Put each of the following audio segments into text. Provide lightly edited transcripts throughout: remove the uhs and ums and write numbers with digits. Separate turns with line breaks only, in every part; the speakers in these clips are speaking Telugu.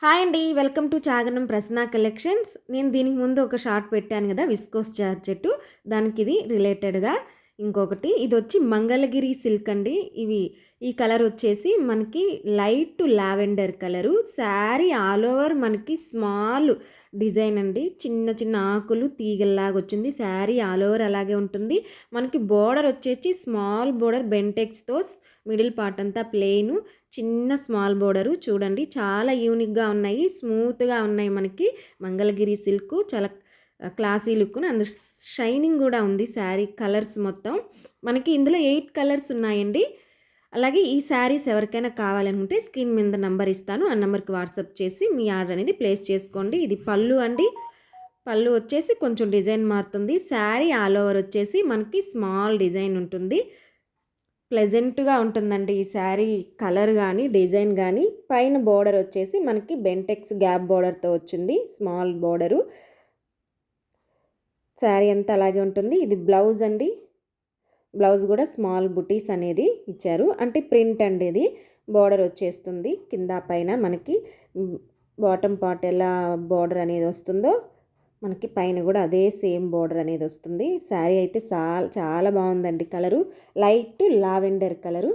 హాయ్ అండి. Welcome to Chaganam Prasanna collections. నేను దీనికి ముందు ఒక షార్ట్ పెట్టాను కదా! Viscose georgette. దానికి ఇది రిలేటెడ్‌గా ఇంకొకటి ఇదొచ్చి మంగళగిరి సిల్క్ అండి. ఈ కలర్ వచ్చేసి మనకి light lavender colour. Sari all over మనకి స్మాల్ డిజైన్ అండి. చిన్న చిన్న ఆకులు తీగల్లాగా వచ్చింది. శారీ ఆల్ ఓవర్ అలాగే ఉంటుంది. మనకి బోర్డర్ వచ్చేసి స్మాల్ బోర్డర్ బెంటెక్స్‌తో మిడిల్ పార్ట్ అంతా ప్లెయిను. చిన్న స్మాల్ బోర్డరు చూడండి చాలా యూనిక్‌గా ఉన్నాయి. స్మూత్‌గా ఉన్నాయి మనకి. మంగళగిరి సిల్క్ చాలా క్లాసీ లుక్కును అండ్ షైనింగ్ గూడా ఉంది శారీ కలర్స్ మొత్తం. మనకి ఇందులో 8 కలర్స్ ఉన్నాయండి. అలాగే ఈ శారీస్ ఎవరికైనా కావాలనుకుంటే స్క్రీన్ మీద నంబర్ ఇస్తాను. ఆ నంబర్‌కి వాట్సాప్ చేసి మీ ఆర్డర్ అనేది ప్లేస్ చేసుకోండి. ఇది పళ్ళు అండి. పళ్ళు వచ్చేసి కొంచెం డిజైన్ మారుతుంది. శారీ ఆల్ ఓవర్ వచ్చేసి మనకి స్మాల్ డిజైన్ ఉంటుంది. ప్లెజెంట్‌గా ఉంటుందండి ఈ శారీ కలర్ గానీ, డిజైన్ గానీ. పైన బోర్డర్ వచ్చేసి మనకి బెంటెక్స్ గ్యాప్ బోర్డర్‌తో వచ్చింది. Small border. శారీ అంతా అలాగే ఉంటుంది. ఇది బ్లౌజ్ అండి. బ్లౌజ్ గూడా స్మాల్ బుటీస్ అనేది ఇచ్చారు. అంటే ప్రింట్ అండి ఇది. బోర్డర్ వచ్చేస్తుంది. కింద పైన మనకి బాటమ్ పార్ట్ ఎలా బోర్డర్ అనేది వస్తుందో మనకి పైన కూడా అదే సేమ్ బోర్డర్ అనేది వస్తుంది. శారీ అయితే చాలా బాగుందండి. Colour light lavender colour.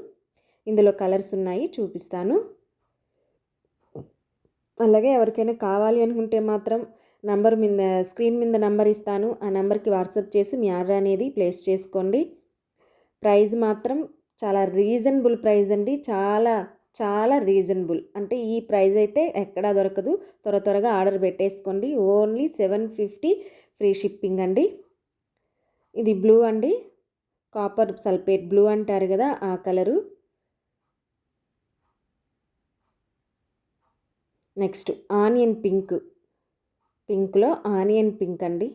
ఇందులో కలర్స్ ఉన్నాయి చూపిస్తాను. అలాగే ఎవరికైనా కావాలి అనుకుంటే మాత్రం నంబర్ మీద స్క్రీన్ మీద నంబర్ ఇస్తాను. ఆ నెంబర్కి వాట్సాప్ చేసి మీ ఆర్డర్ అనేది ప్లేస్ చేసుకోండి. ప్రైస్ మాత్రం చాలా రీజనబుల్ ప్రైస్ అండి. చాలా చాలా రీజనబుల్. అంటే ఈ ప్రైస్ అయితే ఎక్కడా దొరకదు. త్వరగా ఆర్డర్ పెట్టేసుకోండి. ఓన్లీ 750 ఫ్రీ షిప్పింగ్ అండి. ఇది బ్లూ అండి. కాపర్ సల్ఫేట్ బ్లూ అంటారు కదా ఆ కలరు. Next onion pink. పింక్లో ఆనియన్ పింక్ అండి.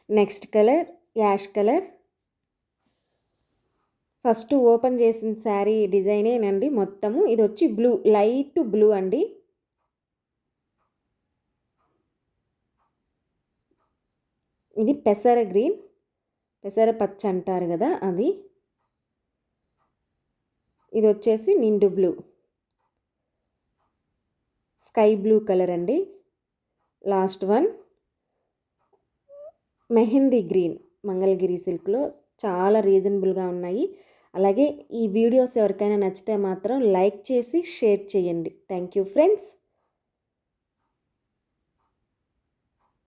Next colour ash colour. First open చేసిన శారీ డిజైనేనండి మొత్తము. ఇది వచ్చి బ్లూ, లైట్ బ్లూ అండి. ఇది పెసర గ్రీన్, పెసర పచ్చ అంటారు కదా అది. ఇది వచ్చేసి నిండు బ్లూ, స్కై బ్లూ కలర్ అండి. Last one mehndi green. Mangalagiri సిల్క్లో చాలా రీజనబుల్గా ఉన్నాయి. అలాగే ఈ వీడియోస్ ఎవరికైనా నచ్చితే మాత్రం లైక్ చేసి షేర్ చేయండి. Thank you friends.